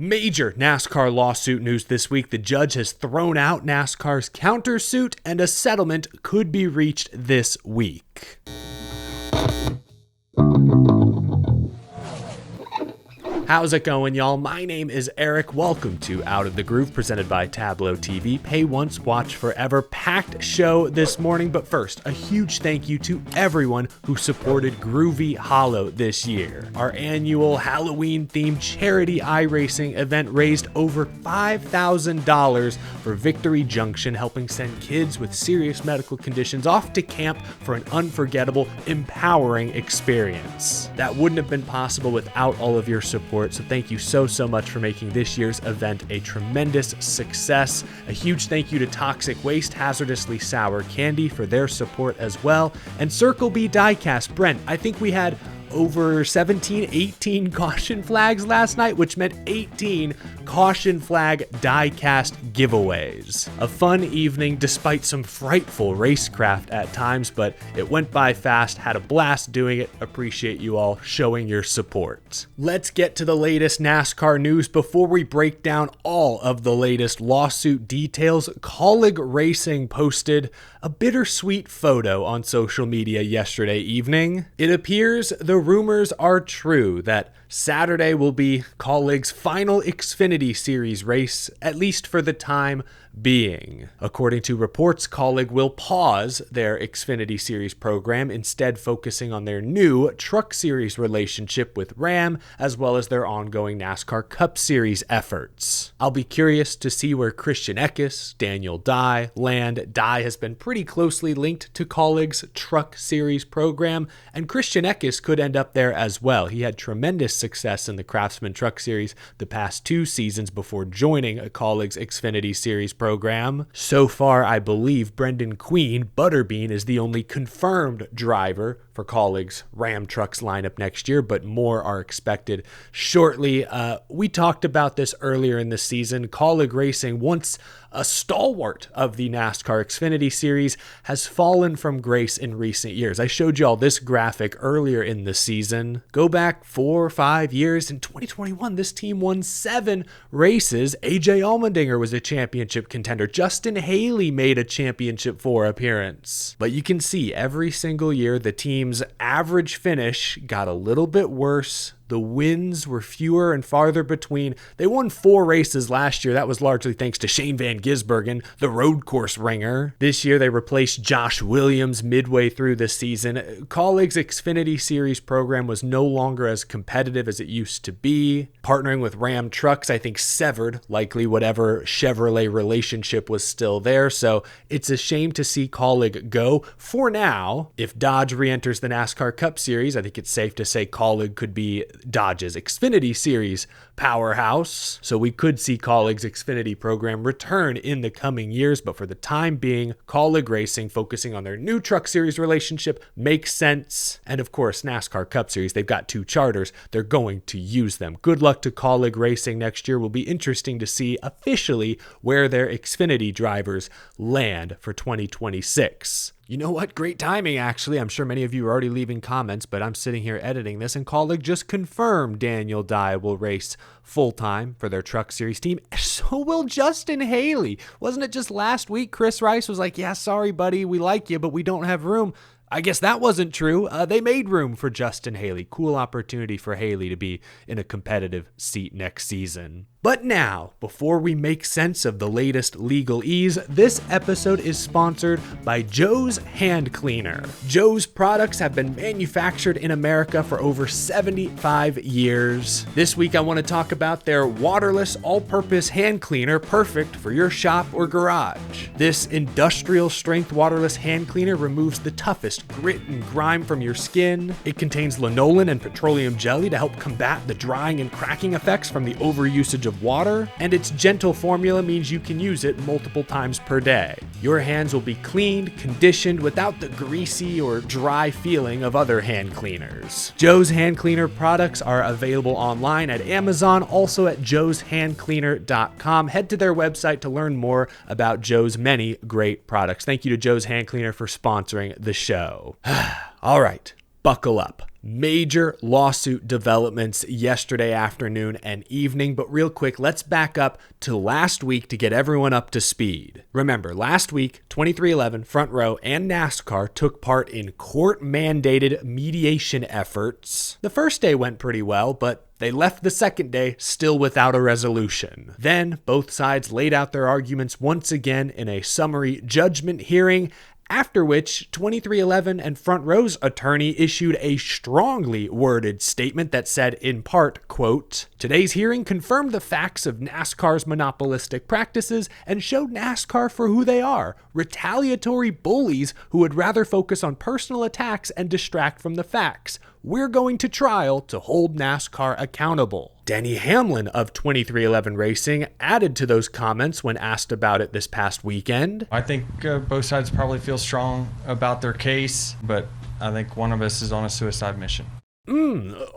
Major NASCAR lawsuit news this week. The judge has thrown out NASCAR's countersuit, and a settlement could be reached this week. How's it going, y'all? My name is Eric. Welcome to Out of the Groove, presented by Tableau TV. Pay once, watch forever. Packed show this morning, but first, a huge thank you to everyone who supported Groovy Hollow this year. Our annual Halloween-themed charity iRacing event raised over $5,000 for Victory Junction, helping send kids with serious medical conditions off to camp for an unforgettable, empowering experience. That wouldn't have been possible without all of your support. So thank you so much for making this year's event a tremendous success. A huge thank you to Toxic Waste, Hazardously Sour Candy for their support as well. And Circle B Diecast. Brent, I think we had over 18 caution flags last night, which meant 18 caution flag diecast giveaways. A fun evening despite some frightful racecraft at times, but it went by fast. Had a blast doing it. Appreciate you all showing your support. Let's get to the latest NASCAR news before we break down all of the latest lawsuit details. Kaulig Racing posted a bittersweet photo on social media yesterday evening. It appears the rumors are true that Saturday will be Kaulig's final Xfinity Series race, at least for the time being. According to reports, Kaulig will pause their Xfinity Series program, instead focusing on their new Truck Series relationship with Ram, as well as their ongoing NASCAR Cup Series efforts. I'll be curious to see where Christian Eckes, Daniel Dye land. Dye has been pretty closely linked to Kaulig's Truck Series program, and Christian Eckes could end up there as well. He had tremendous success in the Craftsman Truck Series the past 2 seasons before joining Kaulig's Xfinity Series program. So far, I believe Brendan Queen, Butterbean, is the only confirmed driver for Kaulig's Ram Trucks lineup next year, but more are expected shortly. We talked about this earlier in the season. Kaulig Racing, once a stalwart of the NASCAR Xfinity Series, has fallen from grace in recent years. I showed y'all this graphic earlier in the season. Go back 4 or 5 years. In 2021, this team won 7 races. AJ Allmendinger was a championship contender. Justin Haley made a championship 4 appearance. But you can see every single year the team's average finish got a little bit worse. The wins were fewer and farther between. They won 4 races last year. That was largely thanks to Shane Van Gisbergen, the road course ringer. This year, they replaced Josh Williams midway through the season. Kaulig's Xfinity Series program was no longer as competitive as it used to be. Partnering with Ram Trucks, I think, severed likely whatever Chevrolet relationship was still there. So it's a shame to see Kaulig go. For now, if Dodge re-enters the NASCAR Cup Series, I think it's safe to say Kaulig could be Dodge's Xfinity Series powerhouse. So we could see Kaulig's Xfinity program return in the coming years, but for the time being, Kaulig Racing focusing on their new Truck Series relationship makes sense. And of course, NASCAR Cup Series, they've got 2 charters. They're going to use them. Good luck to Kaulig Racing next year. Will be interesting to see officially where their Xfinity drivers land for 2026. You know what? Great timing, actually. I'm sure many of you are already leaving comments, but I'm sitting here editing this, and Kaulig just confirmed Daniel Dye will race full-time for their Truck Series team. So will Justin Haley. Wasn't it just last week Chris Rice was like, yeah, sorry, buddy, we like you, but we don't have room. I guess that wasn't true. They made room for Justin Haley. Cool opportunity for Haley to be in a competitive seat next season. But now, before we make sense of the latest legalese, this episode is sponsored by Joe's Hand Cleaner. Joe's products have been manufactured in America for over 75 years. This week, I want to talk about their waterless all-purpose hand cleaner, perfect for your shop or garage. This industrial-strength waterless hand cleaner removes the toughest grit and grime from your skin. It contains lanolin and petroleum jelly to help combat the drying and cracking effects from the overusage of water, and its gentle formula means you can use it multiple times per day. Your hands will be cleaned, conditioned without the greasy or dry feeling of other hand cleaners. Joe's Hand Cleaner products are available online at Amazon, also at joeshandcleaner.com. Head to their website to learn more about Joe's many great products. Thank you to Joe's Hand Cleaner for sponsoring the show. All right, buckle up. Major lawsuit developments yesterday afternoon and evening, but real quick, let's back up to last week to get everyone up to speed. Remember, last week, 23XI, Front Row, and NASCAR took part in court-mandated mediation efforts. The first day went pretty well, but they left the second day still without a resolution. Then, both sides laid out their arguments once again in a summary judgment hearing, after which 23XI and Front Row's attorney issued a strongly worded statement that said, in part, quote, "Today's hearing confirmed the facts of NASCAR's monopolistic practices and showed NASCAR for who they are, retaliatory bullies who would rather focus on personal attacks and distract from the facts. We're going to trial to hold NASCAR accountable." Denny Hamlin of 23XI Racing added to those comments when asked about it this past weekend. I think both sides probably feel strong about their case, but I think one of us is on a suicide mission.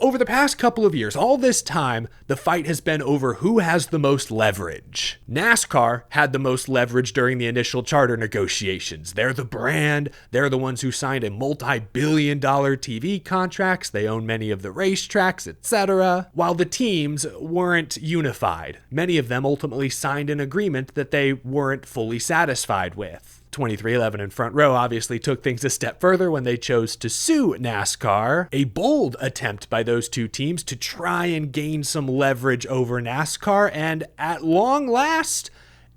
Over the past couple of years, all this time, the fight has been over who has the most leverage. NASCAR had the most leverage during the initial charter negotiations. They're the brand. They're the ones who signed a multi-billion-dollar TV contracts. They own many of the racetracks, etc. While the teams weren't unified. Many of them ultimately signed an agreement that they weren't fully satisfied with. 23XI and Front Row obviously took things a step further when they chose to sue NASCAR, a bold attempt by those two teams to try and gain some leverage over NASCAR, and at long last,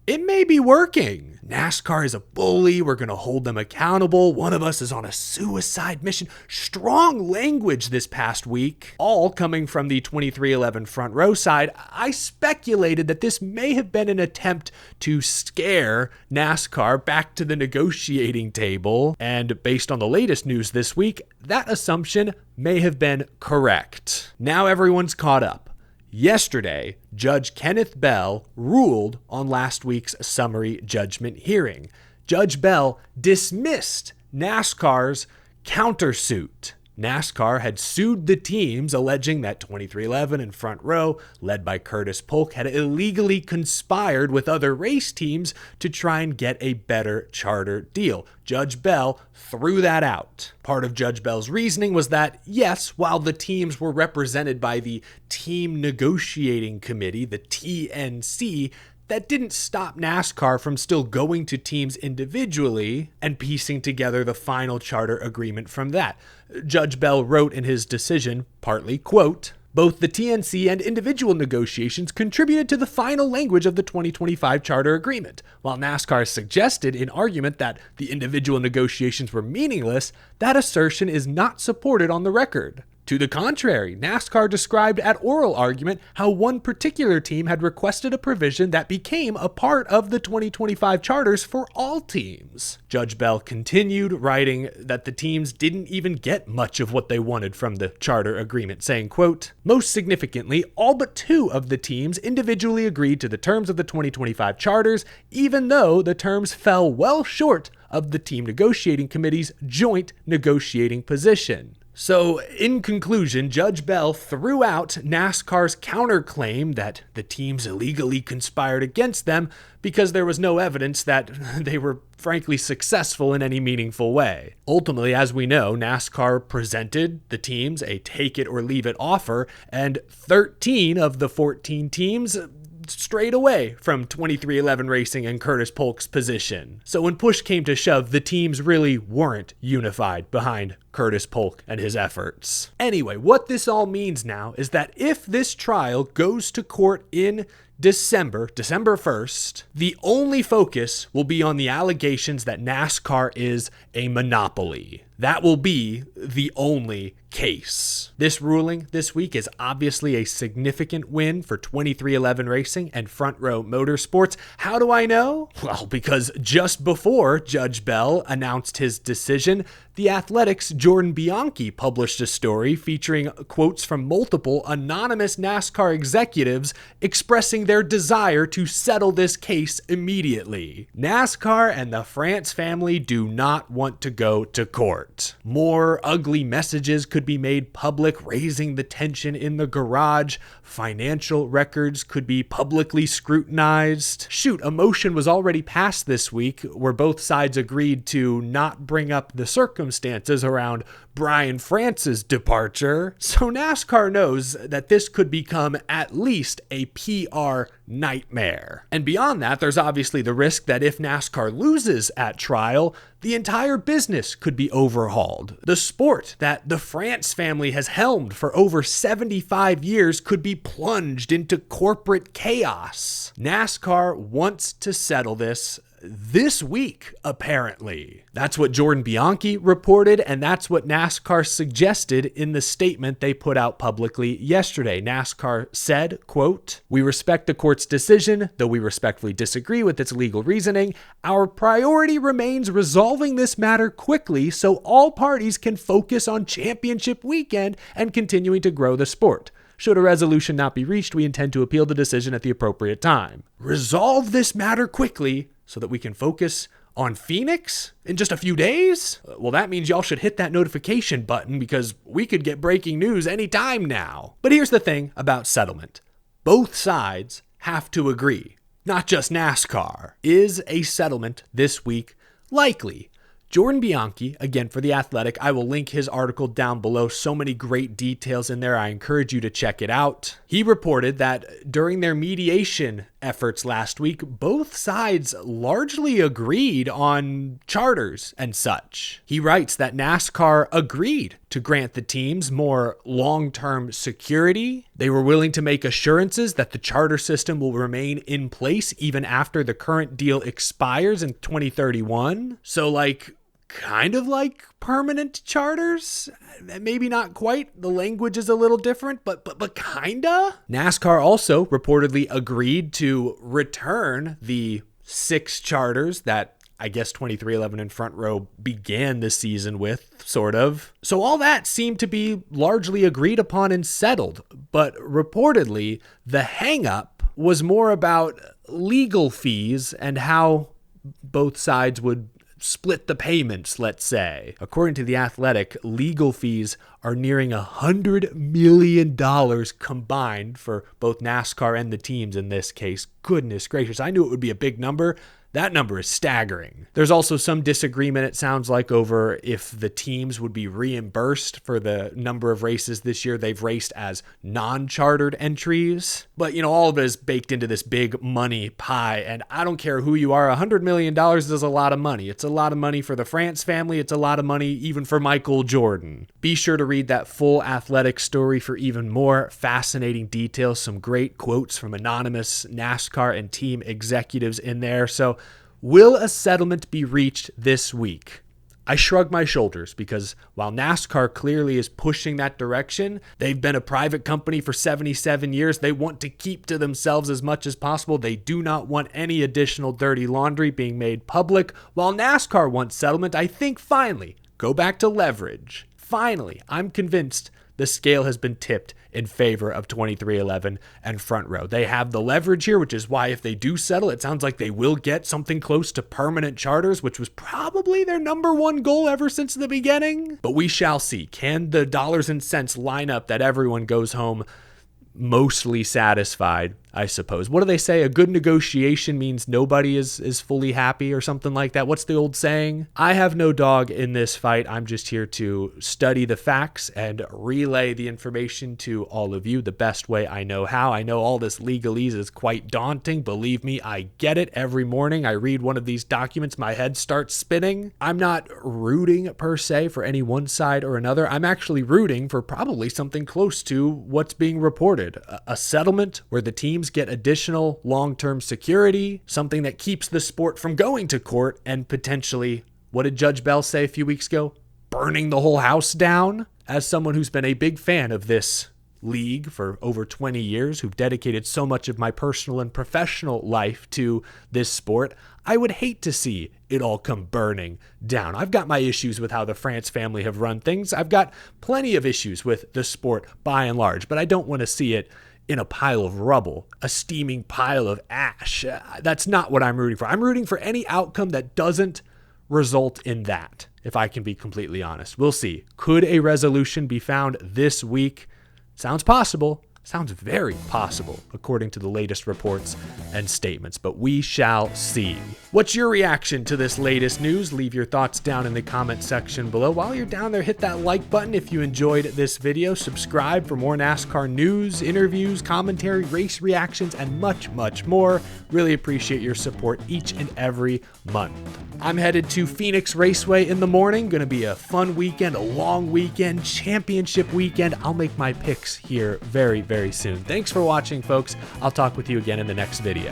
it may be working. NASCAR is a bully. We're going to hold them accountable. One of us is on a suicide mission. Strong language this past week, all coming from the 23XI Front Row side. I speculated that this may have been an attempt to scare NASCAR back to the negotiating table. And based on the latest news this week, that assumption may have been correct. Now everyone's caught up. Yesterday, Judge Kenneth Bell ruled on last week's summary judgment hearing. Judge Bell dismissed NASCAR's countersuit. NASCAR had sued the teams, alleging that 23XI and Front Row, led by Curtis Polk, had illegally conspired with other race teams to try and get a better charter deal. Judge Bell threw that out. Part of Judge Bell's reasoning was that, yes, while the teams were represented by the Team Negotiating Committee, the TNC, that didn't stop NASCAR from still going to teams individually and piecing together the final charter agreement from that. Judge Bell wrote in his decision, partly, quote, "Both the TNC and individual negotiations contributed to the final language of the 2025 charter agreement. While NASCAR suggested in argument that the individual negotiations were meaningless, that assertion is not supported on the record. To the contrary, NASCAR described at oral argument how one particular team had requested a provision that became a part of the 2025 charters for all teams." Judge Bell continued, writing that the teams didn't even get much of what they wanted from the charter agreement, saying, quote, "Most significantly, all but two of the teams individually agreed to the terms of the 2025 charters, even though the terms fell well short of the Team Negotiating Committee's joint negotiating position." So, in conclusion, Judge Bell threw out NASCAR's counterclaim that the teams illegally conspired against them because there was no evidence that they were frankly successful in any meaningful way. Ultimately, as we know, NASCAR presented the teams a take-it-or-leave-it offer, and 13 of the 14 teams strayed away from 23XI Racing and Curtis Polk's position. So when push came to shove, the teams really weren't unified behind Curtis Polk and his efforts. Anyway, what this all means now is that if this trial goes to court in December 1st, the only focus will be on the allegations that NASCAR is a monopoly. That will be the only case. This ruling this week is obviously a significant win for 23XI Racing and Front Row Motorsports. How do I know? Well, because just before Judge Bell announced his decision, The Athletic's Jordan Bianchi published a story featuring quotes from multiple anonymous NASCAR executives expressing their desire to settle this case immediately. NASCAR and the France family do not want to go to court. sport. More ugly messages could be made public, raising the tension in the garage. Financial records could be publicly scrutinized. Shoot, a motion was already passed this week where both sides agreed to not bring up the circumstances around Brian France's departure. So NASCAR knows that this could become at least a PR nightmare. And beyond that, there's obviously the risk that if NASCAR loses at trial, the entire business could be overhauled. The sport that the France family has helmed for over 75 years could be plunged into corporate chaos. NASCAR wants to settle this week, apparently. That's what Jordan Bianchi reported, and that's what NASCAR suggested in the statement they put out publicly yesterday. NASCAR said, quote, "We respect the court's decision, though we respectfully disagree with its legal reasoning. Our priority remains resolving this matter quickly so all parties can focus on championship weekend and continuing to grow the sport. Should a resolution not be reached, we intend to appeal the decision at the appropriate time. Resolve this matter quickly so that we can focus on Phoenix in just a few days? Well, that means y'all should hit that notification button because we could get breaking news anytime now." But here's the thing about settlement. Both sides have to agree, not just NASCAR. Is a settlement this week likely? Jordan Bianchi, again for The Athletic, I will link his article down below. So many great details in there. I encourage you to check it out. He reported that during their mediation efforts last week, both sides largely agreed on charters and such. He writes that NASCAR agreed to grant the teams more long-term security. They were willing to make assurances that the charter system will remain in place even after the current deal expires in 2031. So kind of like permanent charters, maybe not quite. The language is a little different, but kinda. NASCAR also reportedly agreed to return the 6 charters that I guess 2311 and Front Row began the season with, sort of. So all that seemed to be largely agreed upon and settled, but reportedly the hang-up was more about legal fees and how both sides would split the payments, let's say. According to The Athletic, legal fees are nearing $100 million combined for both NASCAR and the teams in this case. Goodness gracious, I knew it would be a big number. That number is staggering. There's also some disagreement, it sounds like, over if the teams would be reimbursed for the number of races this year they've raced as non-chartered entries. But, all of it is baked into this big money pie. And I don't care who you are, $100 million is a lot of money. It's a lot of money for the France family. It's a lot of money even for Michael Jordan. Be sure to read that full Athletic story for even more fascinating details. Some great quotes from anonymous NASCAR and team executives in there. So, will a settlement be reached this week? I shrug my shoulders because while NASCAR clearly is pushing that direction, they've been a private company for 77 years. They want to keep to themselves as much as possible. They do not want any additional dirty laundry being made public. While NASCAR wants settlement, I think finally, go back to leverage. Finally, I'm convinced the scale has been tipped in favor of 2311 and Front Row. They have the leverage here, which is why if they do settle, it sounds like they will get something close to permanent charters, which was probably their number one goal ever since the beginning. But we shall see. Can the dollars and cents line up that everyone goes home mostly satisfied, I suppose? What do they say? A good negotiation means nobody is fully happy or something like that. What's the old saying? I have no dog in this fight. I'm just here to study the facts and relay the information to all of you the best way I know how. I know all this legalese is quite daunting. Believe me, I get it. Every morning I read one of these documents, my head starts spinning. I'm not rooting per se for any one side or another. I'm actually rooting for probably something close to what's being reported. A settlement where the teams get additional long-term security, something that keeps the sport from going to court and potentially, what did Judge Bell say a few weeks ago? Burning the whole house down? As someone who's been a big fan of this league for over 20 years, who've dedicated so much of my personal and professional life to this sport, I would hate to see it all come burning down. I've got my issues with how the France family have run things. I've got plenty of issues with the sport by and large, but I don't want to see it in a pile of rubble, a steaming pile of ash. That's not what I'm rooting for. I'm rooting for any outcome that doesn't result in that. if I can be completely honest. We'll see. Could a resolution be found this week? Sounds possible. Sounds very possible, according to the latest reports and statements, but we shall see. What's your reaction to this latest news? Leave your thoughts down in the comment section below. While you're down there, hit that like button if you enjoyed this video. Subscribe for more NASCAR news, interviews, commentary, race reactions, and much, much more. Really appreciate your support each and every month. I'm headed to Phoenix Raceway in the morning. Gonna be a fun weekend, a long weekend, championship weekend. I'll make my picks here very, very soon. Thanks for watching, folks. I'll talk with you again in the next video.